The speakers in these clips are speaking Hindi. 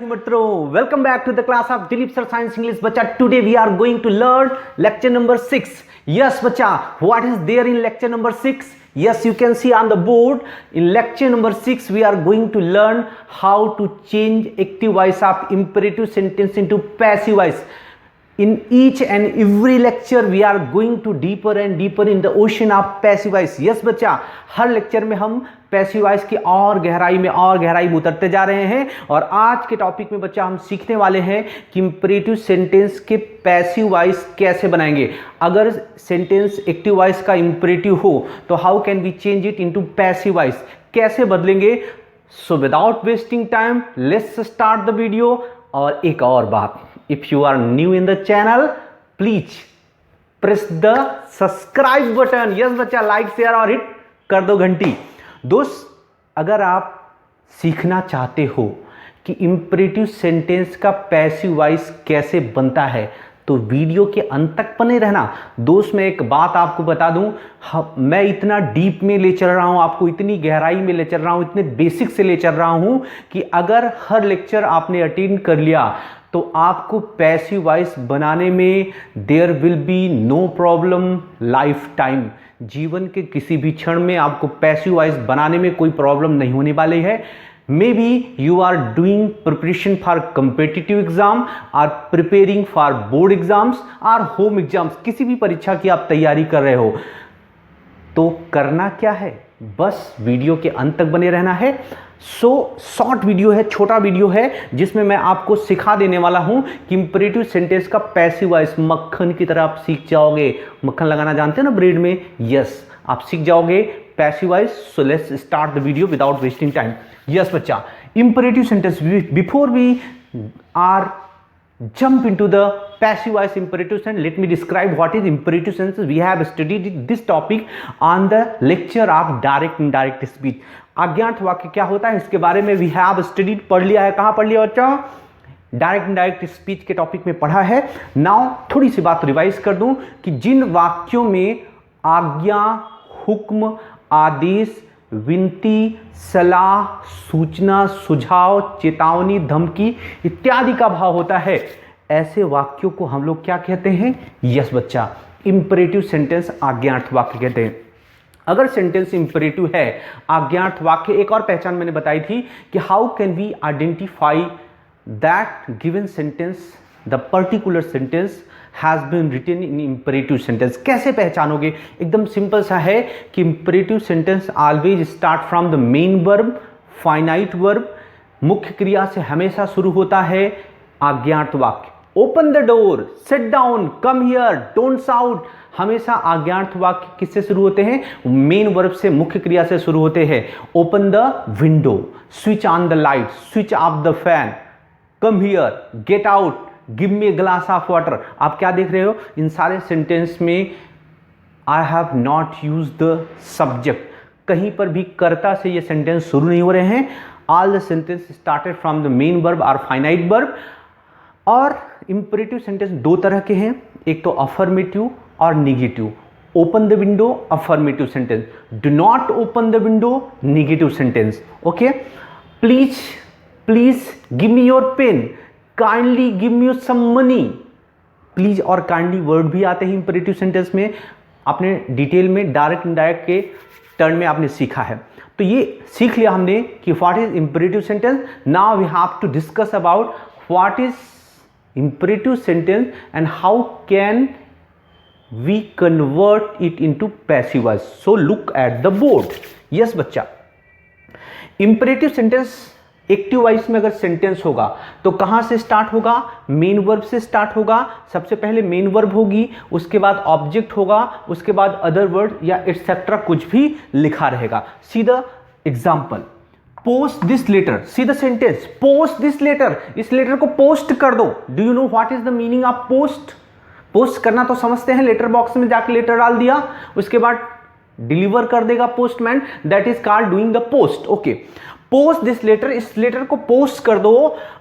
मित्रों, welcome back to the class of Dilip sir science English. बच्चा, today we are going to learn lecture number 6। Yes बच्चा, what is there in lecture number 6? Yes, you can see on the board. In lecture number 6, we are going to learn how to change active voice of imperative sentence into passive voice. In each and every lecture, we are going to deeper and deeper in the ocean of passive voice. Yes बच्चा, हर लेक्चर में हम पैसिव वॉइस की और गहराई में उतरते जा रहे हैं। और आज के टॉपिक में बच्चा हम सीखने वाले हैं कि इंपरेटिव सेंटेंस के पैसिव वॉइस कैसे बनाएंगे। अगर सेंटेंस एक्टिव वॉइस का इंपरेटिव हो तो how can we change it into passive voice, कैसे बदलेंगे। So without wasting time let's start the video. और एक और बात, if you are new in the channel, please press the subscribe button. yes बच्चा, लाइक शेयर और हिट कर दो घंटी। दोस्त, अगर आप सीखना चाहते हो कि इंपरेटिव सेंटेंस का पैसिव वॉइस कैसे बनता है तो वीडियो के अंत तक बने रहना। दोस्त, मैं एक बात आपको बता दूं, मैं इतना डीप में ले चल रहा हूं, आपको इतनी गहराई में ले चल रहा हूं, इतने बेसिक से ले चल रहा हूं कि अगर हर लेक्चर आपने अटेंड कर लिया तो आपको पैसिव वॉइस बनाने में there will be no problem lifetime. जीवन के किसी भी क्षण में आपको पैसिव वॉइस बनाने में कोई प्रॉब्लम नहीं होने वाली है। Maybe you are doing preparation for competitive exam, or preparing for board exams or home exams, किसी भी परीक्षा की आप तैयारी कर रहे हो तो करना क्या है, बस वीडियो के अंत तक बने रहना है। शॉर्ट वीडियो है, छोटा वीडियो है, जिसमें मैं आपको सिखा देने वाला हूं कि इंपरेटिव सेंटेंस का पैसिव वॉइस मक्खन की तरह आप सीख जाओगे। मक्खन लगाना जानते हैं ना ब्रेड में? यस, आप सीख जाओगे passive voice. So let's start the video without wasting time. Yes बच्चा, imperative sentence, before we are jump into the passive voice imperative sentence, let me describe what is imperative sentence. We have studied this topic on the lecture of direct indirect speech. अज्ञात वाक्य क्या होता है इसके बारे में we have studied, पढ़ लिया है। कहां पढ़ लिया बच्चा? डायरेक्ट इनडायरेक्ट स्पीच के टॉपिक में पढ़ा है। नाउ थोड़ी सी बात रिवाइज कर दूं कि जिन वाक्यों में आज्ञा, हुक्म, आदेश, विनती, सलाह, सूचना, सुझाव, चेतावनी, धमकी इत्यादि का भाव होता है, ऐसे वाक्यों को हम लोग क्या कहते हैं? यस बच्चा, इंपरेटिव सेंटेंस, आज्ञार्थ वाक्य कहते हैं। अगर सेंटेंस इंपरेटिव है, आज्ञार्थ वाक्य, एक और पहचान मैंने बताई थी कि how can we identify that given sentence, the particular sentence has been written in imperative sentence. कैसे पहचानोगे? एकदम सिंपल सा है कि imperative sentence always start from the main verb, finite verb, मुख्य क्रिया से हमेशा शुरू होता है आज्ञार्थ वाक्य। Open the door, sit down, come here, don't shout, हमेशा आज्ञार्थ वाक्य किससे शुरू होते हैं? मेन वर्ब से, मुख्य क्रिया से शुरू होते हैं। Open the window, switch on the light, switch off the fan, come here, get out, give me glass of water. आप क्या देख रहे हो? इन सारे सेंटेंस में I have not use the subject, कहीं पर भी कर्ता से ये सेंटेंस शुरू नहीं हो रहे हैं। All the sentence started from the main verb और फाइनाइट वर्ब। और इंपरेटिव सेंटेंस दो तरह के हैं, एक तो अफर्मेटिव और negative. Open the window, affirmative sentence. Do not open the window, negative sentence. Okay, please give me your pen, kindly give me some money. Please और काइंडली वर्ड भी आते हैं इंपरेटिव सेंटेंस में। आपने डिटेल में डायरेक्ट इनडायरेक्ट के टर्न में आपने सीखा है, तो ये सीख लिया हमने कि what is imperative sentence. Now we have to discuss about what is imperative sentence and how can we convert it into passive voice. So look at the board. Yes बच्चा, इंपरेटिव सेंटेंस एक्टिव वॉइस में अगर सेंटेंस होगा तो कहां से स्टार्ट होगा? मेन वर्ब से स्टार्ट होगा। सबसे पहले मेन वर्ब होगी, उसके बाद ऑब्जेक्ट होगा, उसके बाद अदर वर्ड या एटसेट्रा कुछ भी लिखा रहेगा। See the example, post this letter. See the sentence, post this letter, इस लेटर को पोस्ट कर दो। Do you know what is the meaning of post? Post करना तो समझते हैं, लेटर बॉक्स में जाके लेटर डाल दिया, उसके बाद डिलीवर कर देगा postman, that is called doing the post. Okay, post this letter, इस लेटर को पोस्ट कर दो।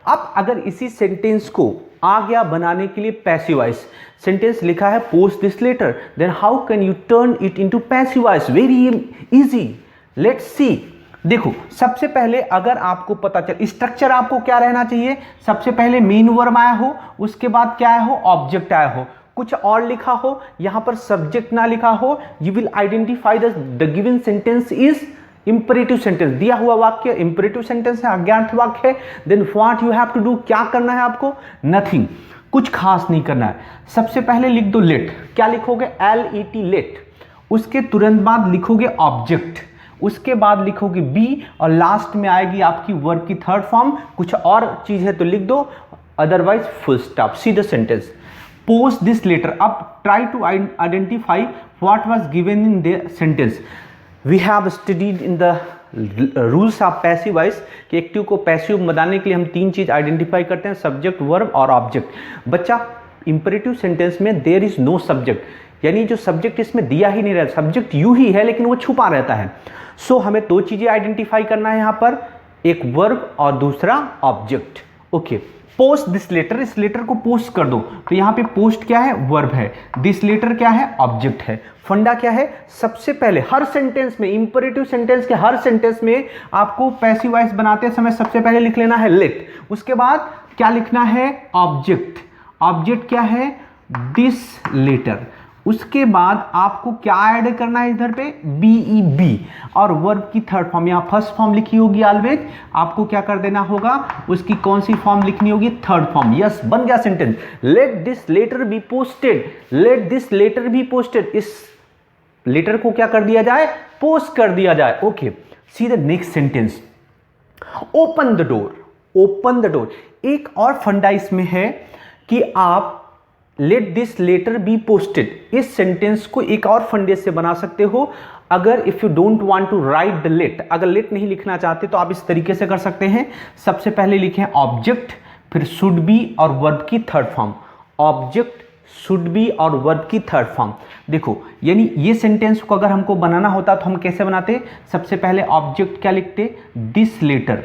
अब अगर इसी सेंटेंस को आज्ञा बनाने के लिए पैसिव वॉइस, सेंटेंस लिखा है post this letter, then how can you turn it into passive voice? Very easy, let's see. देखो सबसे पहले अगर आपको पता चल स्ट्रक्चर आपको क्या रहना चाहिए, सबसे पहले मेन वर्ब आया हो, उसके बाद क्या आया हो, ऑब्जेक्ट आया हो, कुछ और लिखा हो, यहां पर सब्जेक्ट ना लिखा हो, you will identify the given sentence is imperative sentence. दिया हुआ वाक्य इंपरेटिव सेंटेंस है, अज्ञात वाक्य है, then what you have to do, क्या करना है आपको, नथिंग, कुछ खास नहीं करना है। सबसे पहले लिख दो लेट, क्या लिखोगे, LET लेट, उसके तुरंत बाद लिखोगे ऑब्जेक्ट, उसके बाद लिखोगे बी, और लास्ट में आएगी आपकी वर्ब की थर्ड फॉर्म। कुछ और चीज है तो लिख दो, otherwise full stop, see the sentence. Post this letter, अब try to identify what was given in the sentence. We have studied in the rules of passive voice कि एक्टिव को पैसिव बनाने के लिए हम तीन चीज आइडेंटिफाई करते हैं, सब्जेक्ट, वर्ब और ऑब्जेक्ट। बच्चा इंपरेटिव सेंटेंस में देयर इज नो सब्जेक्ट, यानी जो सब्जेक्ट इसमें दिया ही नहीं रहता, सब्जेक्ट यू ही है लेकिन वो छुपा रहता है। सो हमें दो चीजें आइडेंटिफाई करना है यहां पर, एक वर्ब और दूसरा object. Okay, post this letter, इस लेटर को पोस्ट कर दो, तो यहां पे पोस्ट क्या है, वर्ब है, दिस लेटर क्या है, ऑब्जेक्ट है। फंडा क्या है, सबसे पहले हर सेंटेंस में, इंपरेटिव सेंटेंस के हर सेंटेंस में आपको पैसिव वॉइस बनाते समय सबसे पहले लिख लेना है लेट, उसके बाद क्या लिखना है, ऑब्जेक्ट। ऑब्जेक्ट क्या है, दिस लेटर, उसके बाद आपको क्या ऐड करना है इधर पे, BEB, और वर्ब की थर्ड फॉर्म, यहां फर्स्ट फॉर्म लिखी होगी ऑलवेज, आपको क्या कर देना होगा, उसकी कौन सी फॉर्म लिखनी होगी, थर्ड फॉर्म। यस, बन गया sentence, let this letter be posted, let this letter be posted, इस लेटर को क्या कर दिया जाए, पोस्ट कर दिया जाए। Okay, see the next sentence, open the door, open the door. एक और फंडा इसमें है कि आप let this letter be posted, इस सेंटेंस को एक और फंडे से बना सकते हो। अगर if you don't want to write the let, अगर लेट नहीं लिखना चाहते तो आप इस तरीके से कर सकते हैं, सबसे पहले लिखें ऑब्जेक्ट, फिर शुड बी और वर्ब की third form, object, should be और वर्ब की थर्ड फॉर्म। देखो, यानी ये सेंटेंस को अगर हमको बनाना होता तो हम कैसे बनाते, सबसे पहले ऑब्जेक्ट क्या लिखते, दिस लेटर,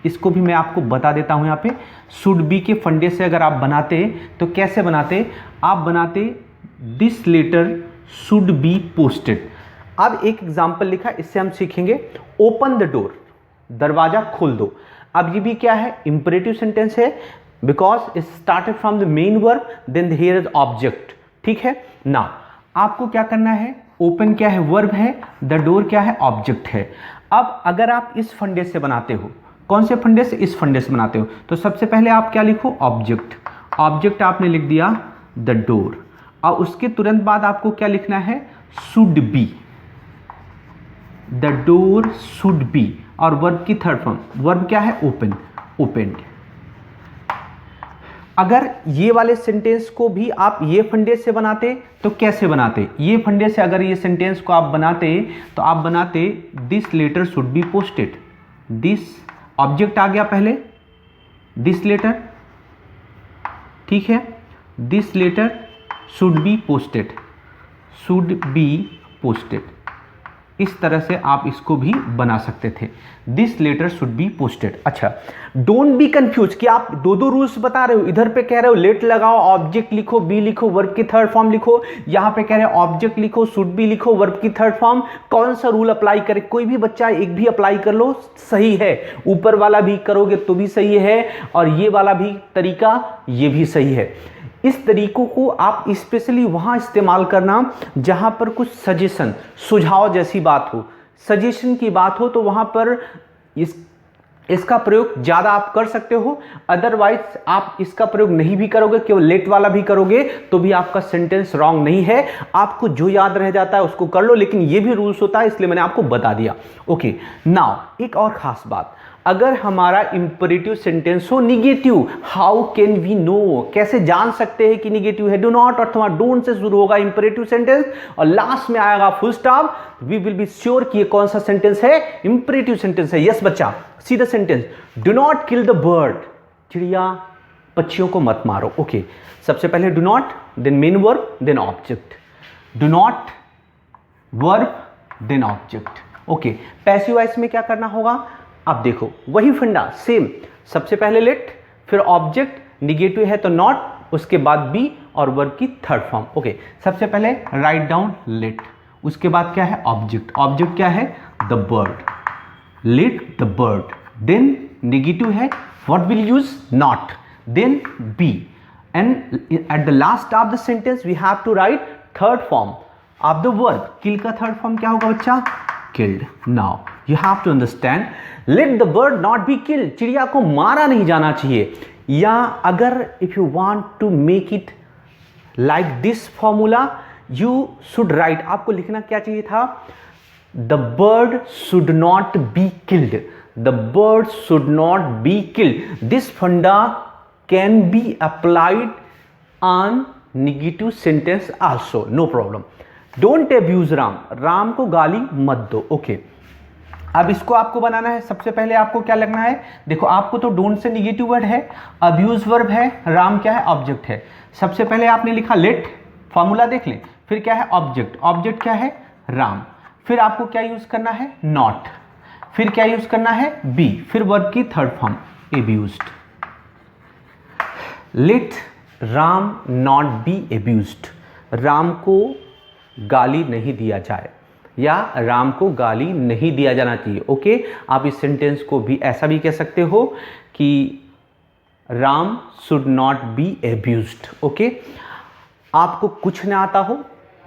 इसको भी मैं आपको बता देता हूं यहां पे, शुड बी के फंडे से अगर आप बनाते तो कैसे बनाते, आप बनाते this letter should be posted. अब एक एग्जांपल लिखा, इससे हम सीखेंगे, ओपन द डोर, दरवाजा खोल दो। अब ये भी क्या है, इंपरेटिव सेंटेंस है, because it started from the main verb, then here is object. ठीक है ना, आपको क्या करना है, ओपन क्या है, वर्ब है, द डोर क्या है, ऑब्जेक्ट है। अब अगर आप इस फंडे से बनाते हो, कौन से फंडे से, इस फंडे से बनाते हो, तो सबसे पहले आप क्या लिखो, ऑब्जेक्ट, ऑब्जेक्ट आपने लिख दिया द डोर, और उसके तुरंत बाद आपको क्या लिखना है, should be, the door should be, और वर्ब की थर्ड फॉर्म, वर्ब क्या है, ओपन, ओपेंड। अगर ये वाले सेंटेंस को भी आप ये फंडे से बनाते तो कैसे बनाते, ये फंडे से अगर ये सेंटेंस को आप बनाते तो आप बनाते this letter should be posted, this object आ गया पहले, दिस लेटर, ठीक है, this letter should be posted, should be posted, इस तरह से आप इसको भी बना सकते थे, this letter should be posted. अच्छा, डोंट बी कंफ्यूज कि आप दो दो रूल्स बता रहे हो, इधर पे कह रहे हो लेट लगाओ, ऑब्जेक्ट लिखो, बी लिखो, वर्ब की थर्ड फॉर्म लिखो, यहां पे कह रहे हो ऑब्जेक्ट लिखो, शुड बी लिखो, वर्ब की थर्ड फॉर्म। कौन सा रूल अप्लाई करे, कोई भी बच्चा एक भी अप्लाई कर लो, सही है, ऊपर वाला भी करोगे तो भी सही है, और ये वाला भी तरीका, ये भी सही है। इस तरीकों को आप स्पेशली वहां इस्तेमाल करना जहां पर कुछ सजेशन, सुझाव जैसी बात हो, सजेशन की बात हो, तो वहां पर इसका प्रयोग ज्यादा आप कर सकते हो। अदरवाइज आप इसका प्रयोग नहीं भी करोगे, केवल लेट वाला भी करोगे तो भी आपका सेंटेंस रॉन्ग नहीं है। आपको जो याद रह जाता है उसको कर लो, लेकिन ये भी रूल्स होता है, इसलिए मैंने आपको बता दिया। ओके, नाउ एक और खास बात, अगर हमारा इंपरेटिव सेंटेंस हो negative, how can we know, कैसे जान सकते हैं कि निगेटिव है, डू नॉट अथवा डोंट से शुरू होगा इंपरेटिव सेंटेंस और लास्ट में आएगा full stop, we will be sure कि ये कौन सा सेंटेंस है, इंपरेटिव सेंटेंस है। यस बच्चा, see the sentence, do not kill the bird, चिड़िया पक्षियों को मत मारो। ओके, सबसे पहले do not, then main verb, then object, do not verb, then object. Okay, passive voice में क्या करना होगा, अब देखो वही फंडा सेम, सबसे पहले लेट, फिर ऑब्जेक्ट, निगेटिव है तो नॉट, उसके बाद बी और वर्ब की थर्ड फॉर्म। ओके, सबसे पहले राइट डाउन लेट, उसके बाद क्या है ऑब्जेक्ट, ऑब्जेक्ट क्या है the bird, let the bird, then negative है, what will use, not, then be, and at the last of the sentence we have to write third form of the verb. Kill का थर्ड फॉर्म क्या होगा बच्चा, killed. Now you have to understand, let the bird not be killed, चिड़िया को मारा नहीं जाना चाहिए. या अगर if you want to make it like this formula, you should write, आपको लिखना क्या चाहिए था, the bird should not be killed, the bird should not be killed. This funda can be applied on negative sentence also, no problem. Don't abuse Ram, Ram को गाली मत दो. ओके, अब इसको आपको बनाना है. सबसे पहले आपको क्या लगना है, देखो आपको तो डोंट से नेगेटिव वर्ड है, अब्यूज वर्ब है, राम क्या है, ऑब्जेक्ट है. सबसे पहले आपने लिखा लेट, फॉर्मूला देख लें, फिर क्या है ऑब्जेक्ट, ऑब्जेक्ट क्या है, राम, फिर आपको क्या यूज करना है, नॉट, फिर क्या यूज करना है, बी, फिर वर्ब की third form abused. Let Ram not be abused, Ram को गाली नहीं दिया जाए या राम को गाली नहीं दिया जाना चाहिए. ओके, आप इस सेंटेंस को भी ऐसा भी कह सकते हो कि Ram should not be abused. Okay, आपको कुछ ना आता हो,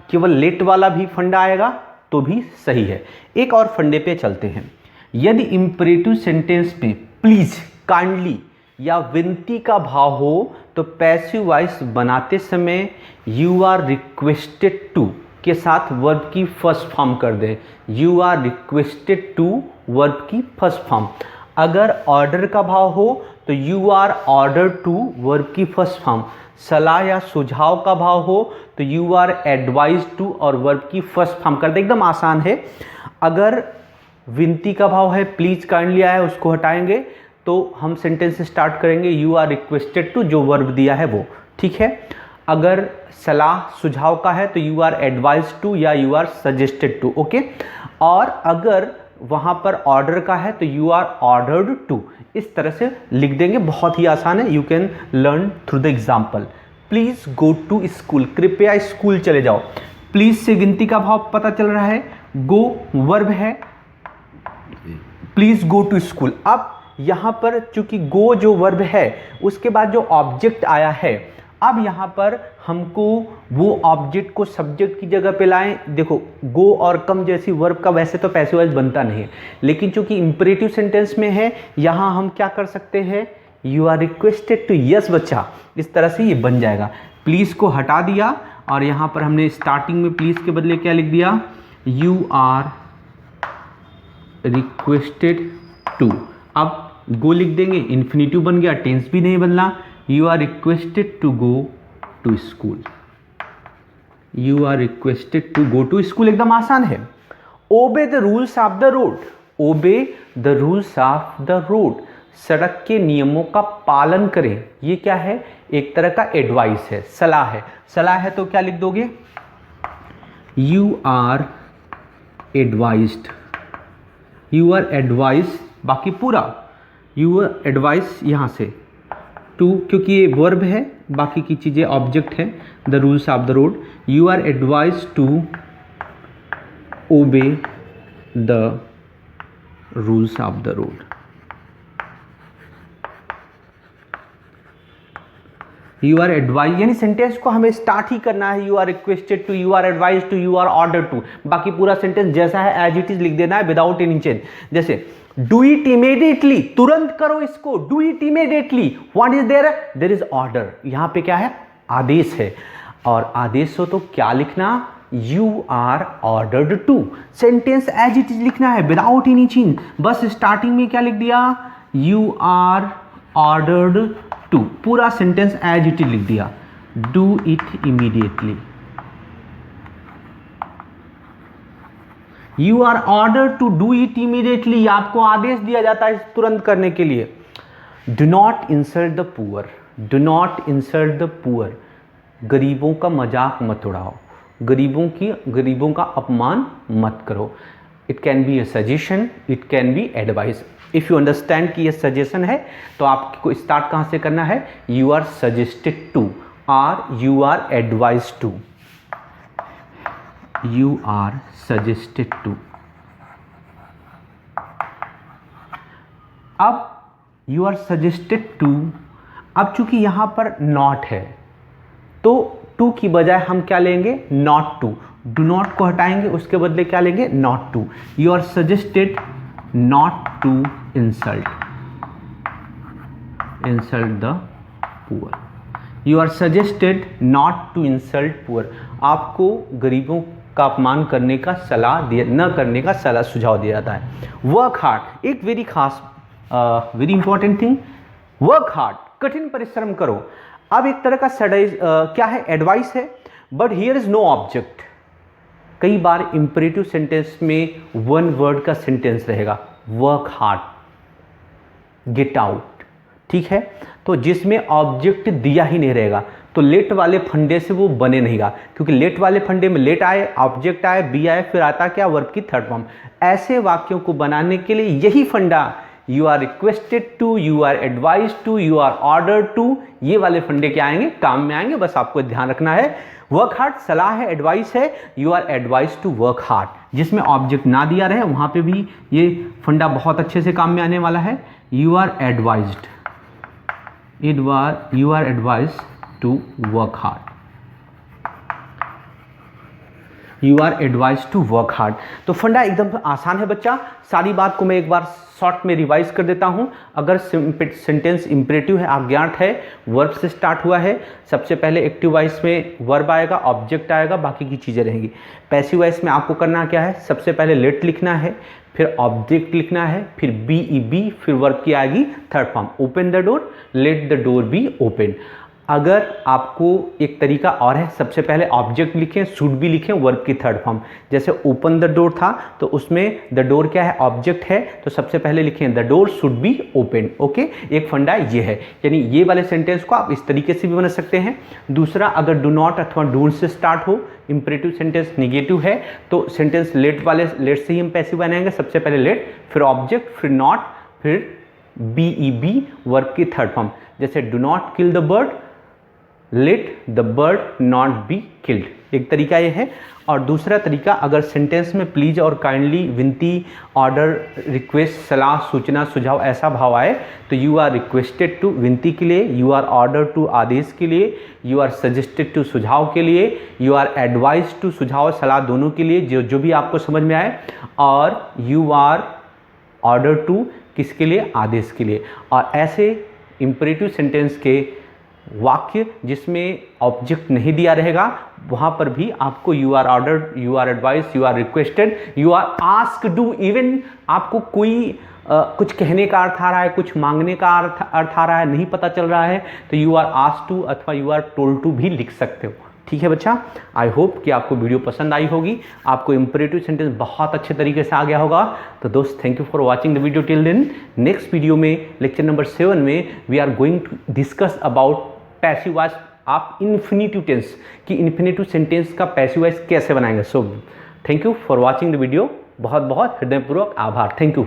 केवल लेट वाला भी फंडा आएगा तो भी सही है. एक और फंडे पे चलते हैं. यदि इंपरेटिव सेंटेंस में प्लीज, काइंडली या विनती का भाव हो तो पैसिव वॉइस बनाते समय यू आर रिक्वेस्टेड टू के साथ वर्ब की फर्स्ट फॉर्म कर दें. You are requested to verb की फर्स्ट फॉर्म. अगर ऑर्डर का भाव हो तो you are order to verb की फर्स्ट फॉर्म. सलाह या सुझाव का भाव हो तो यू आर एडवाइज टू और वर्ब की फर्स्ट फॉर्म कर दे. एकदम आसान है. अगर विनती का भाव है, प्लीज काइंडली आया, उसको हटाएंगे तो हम सेंटेंस स्टार्ट करेंगे यू आर रिक्वेस्टेड टू, जो वर्ब दिया है वो. ठीक है. अगर सलाह सुझाव का है तो यू आर एडवाइज टू या you are suggested to. Okay, और अगर वहाँ पर ऑर्डर का है तो यू आर ऑर्डर्ड टू. इस तरह से लिख देंगे, बहुत ही आसान है. You can learn through the example. Please go to school, कृपया स्कूल चले जाओ. प्लीज से गिनती का भाव पता चल रहा है, गो वर्ब है, प्लीज गो टू स्कूल. अब यहाँ पर चूंकि गो जो वर्ब है उसके बाद जो ऑब्जेक्ट आया है, अब यहाँ पर हमको वो ऑब्जेक्ट को सब्जेक्ट की जगह पे लाएं. देखो गो और कम जैसी वर्ब का वैसे तो पैसिव वॉइस बनता नहीं है, लेकिन चूंकि इंपरेटिव सेंटेंस में है यहाँ हम क्या कर सकते हैं, you are requested to. Yes बच्चा, इस तरह से ये बन जाएगा. प्लीज़ को हटा दिया और यहाँ पर हमने स्टार्टिंग में प्लीज़ के बदले क्या लिख दिया, यू आर रिक्वेस्टेड टू. अब गो लिख देंगे, इन्फिनिटिव बन गया, टेंस भी नहीं बदला. You are requested to go to school. You are requested to go to school. एकदम आसान है. Obey the rules of the road. Obey the rules of the road, सड़क के नियमों का पालन करें. ये क्या है, एक तरह का एडवाइस है, सलाह है. सलाह है तो क्या लिख दोगे, you are advised. You are advise, बाकी पूरा यू आर एडवाइस यहाँ से टू, क्योंकि ये वर्ब है, बाकी की चीज़ें ऑब्जेक्ट है. The rules of the road, you are advise to obey the rules of the road. You are advise, यानी सेंटेंस को हमें स्टार्ट ही करना है, you are requested to, you are advise to, you are order to. बाकी पूरा सेंटेंस जैसा है एज इट इज लिख देना है विदाउट एनी चेंज. जैसे डू इट इमीडिएटली, तुरंत करो इसको, do it immediately. What is there, there is order. यहां पे क्या है, आदेश है, और आदेश हो तो क्या लिखना, you are ordered to. Sentence as it is लिखना है विदाउट एनी चेंज. बस स्टार्टिंग में क्या लिख दिया, यू आर ऑर्डर्ड टू. पूरा सेंटेंस एज इट इज लिख दिया, do it immediately. You are order to do it immediately, आपको आदेश दिया जाता है तुरंत करने के लिए. Do not insult the poor. Do not insult the poor, गरीबों का मजाक मत उड़ाओ, गरीबों का अपमान मत करो. It can be A suggestion, it can be advice. If you understand कि ये सजेशन है तो आपको स्टार्ट कहाँ से करना है, यू आर सजेस्टेड टू और you are advise to. You are suggested to. अब यू आर सजेस्टेड टू, अब चूंकि यहाँ पर नॉट है तो टू की बजाय हम क्या लेंगे, नॉट टू। डू नॉट को हटाएंगे, उसके बदले क्या लेंगे, not to. You are suggested not to insult the poor. You are suggested not to insult poor. आपको गरीबों का अपमान करने का सलाह दिया, न करने का सलाह सुझाव दिया जाता है। वर्क हार्ड, एक वेरी खास very important thing, work hard, कठिन परिश्रम करो। अब एक तरह का क्या है, एडवाइस है, but here is no object. कई बार इंपरेटिव सेंटेंस में वन वर्ड का सेंटेंस रहेगा, वर्क हार्ड, गेट आउट, ठीक है, तो जिसमें ऑब्जेक्ट दिया ही नहीं रहेगा तो लेट वाले फंडे से वो बने नहींगा, क्योंकि लेट वाले फंडे में लेट आए, ऑब्जेक्ट आए, बी आए, फिर आता क्या, वर्ब की थर्ड फॉर्म। ऐसे वाक्यों को बनाने के लिए यही फंडा, you are requested to, you are advise to, you are order to, ये वाले फंडे क्या आएंगे, काम में आएंगे। बस आपको ध्यान रखना है। वर्क हार्ड सलाह है, एडवाइस है, you are advise to work hard, जिसमें ऑब्जेक्ट ना दिया रहे वहां पे भी ये फंडा बहुत अच्छे से काम में आने वाला है। You are advised, you are advised to work hard, you are advised to work hard। तो फंडा एकदम आसान है बच्चा। सारी बात को मैं एक बार शॉर्ट में रिवाइज कर देता हूं। अगर सेंटेंस इंपरेटिव है, अज्ञात है, वर्ब से स्टार्ट हुआ है, सबसे पहले एक्टिव वॉइस में वर्ब आएगा, ऑब्जेक्ट आएगा, बाकी की चीज़ें रहेंगी। पैसिव वॉइस में आपको करना क्या है, सबसे पहले लेट लिखना है, फिर ऑब्जेक्ट लिखना है, फिर बी, फिर वर्ब की आएगी third form, open the door, let the door be open. अगर आपको एक तरीका और है, सबसे पहले ऑब्जेक्ट लिखें, शुड भी लिखें, वर्ब की थर्ड फॉर्म। जैसे ओपन द डोर था तो उसमें द डोर क्या है, ऑब्जेक्ट है, तो सबसे पहले लिखें the door should be open. Okay, एक फंडा ये है, यानी ये वाले सेंटेंस को आप इस तरीके से भी बना सकते हैं। दूसरा, अगर डू नॉट अथवा डोंट से स्टार्ट हो, इंपरेटिव सेंटेंस नेगेटिव है, तो सेंटेंस लेट से ही हम पैसिव बनाएंगे। सबसे पहले लेट, फिर ऑब्जेक्ट, फिर नॉट, फिर बी वर्ब की थर्ड फॉर्म। जैसे do not kill the bird, let the bird not be killed, एक तरीका ये है। और दूसरा तरीका, अगर सेंटेंस में प्लीज और काइंडली, विनती, ऑर्डर, रिक्वेस्ट, सलाह, सूचना, सुझाव ऐसा भाव आए तो यू आर रिक्वेस्टेड टू विनती के लिए, यू आर ऑर्डर टू आदेश के लिए, यू आर सजेस्टेड टू सुझाव के लिए, यू आर एडवाइज टू सुझाव सलाह दोनों के लिए, जो भी आपको समझ में आए, और यू आर ऑर्डर टू किसके लिए, आदेश के लिए। और ऐसे इंपरेटिव सेंटेंस के वाक्य जिसमें ऑब्जेक्ट नहीं दिया रहेगा वहां पर भी आपको you are ordered, you are advise, you are requested, you are ask do, even आपको कोई कुछ कहने का अर्थ आ रहा है, कुछ मांगने का अर्थ आ रहा है, नहीं पता चल रहा है, तो यू आर आस्क टू अथवा यू आर टोल्ड टू भी लिख सकते हो। ठीक है बच्चा, आई होप कि आपको वीडियो पसंद आई होगी, आपको इंपरेटिव सेंटेंस बहुत अच्छे तरीके से आ गया होगा। तो दोस्त, thank you for watching the video till then. Next video में, लेक्चर नंबर 7 में, we are going to discuss about passive voice आप इन्फिनिटिव टेंस कि इन्फिनिटिव सेंटेंस का पैसिव वॉइस कैसे बनाएंगे। So thank you for watching the video, बहुत बहुत हृदयपूर्वक आभार, थैंक यू।